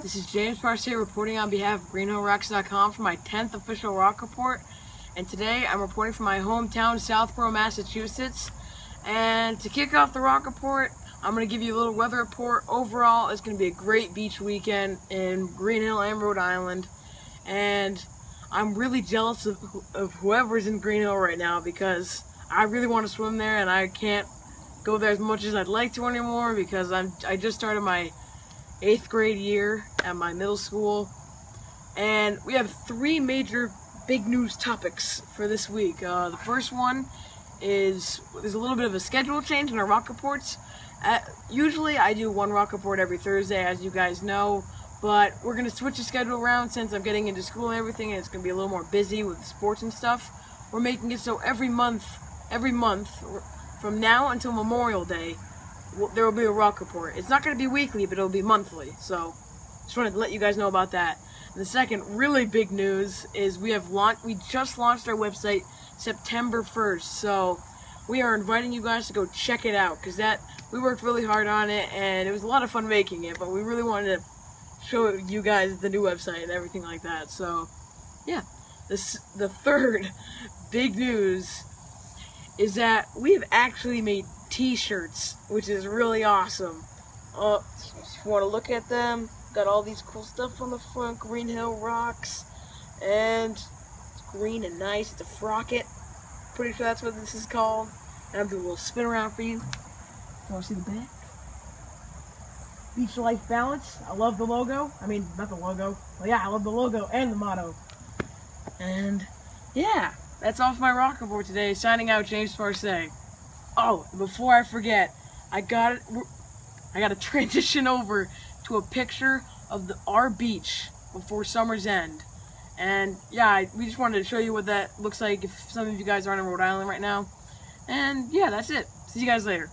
This is James Parse reporting on behalf of GreenhillRocks.com for my 10th official rock report. And today I'm reporting from my hometown, Southborough, Massachusetts. And to kick off the rock report, I'm going to give you a little weather report. Overall, it's going to be a great beach weekend in Greenhill and Rhode Island. And I'm really jealous of whoever's in Greenhill right now because I really want to swim there and I can't go there as much as I'd like to anymore because I just started my 8th grade year at my middle school, and we have 3 major big news topics for this week. The first one is there's a little bit of a schedule change in our rock reports. Usually I do 1 rock report every Thursday, as you guys know, but we're going to switch the schedule around since I'm getting into school and everything, and it's going to be a little more busy with sports and stuff. We're making it so every month from now until Memorial Day, there will be a rock report. It's not going to be weekly, but it'll be monthly. So, just wanted to let you guys know about that. And the second really big news is we just launched our website September 1st. So, we are inviting you guys to go check it out because we worked really hard on it and it was a lot of fun making it. But we really wanted to show you guys the new website and everything like that. So, yeah. The third big news is that we have actually made t-shirts, which is really awesome. If you want to look at them, got all these cool stuff on the front, Greenhill Rocks, and it's green and nice. It's a frocket. Pretty sure that's what this is called. And I'll do a little spin around for you. You want to see the back? Beach Life Balance. I love the logo. I mean, not the logo. Well, yeah, I love the logo and the motto. And yeah, that's all for my rock report today. Signing out, James Parse. Oh, before I forget, I got to transition over to a picture of our beach before summer's end. And yeah, we just wanted to show you what that looks like if some of you guys aren't in Rhode Island right now. And yeah, that's it. See you guys later.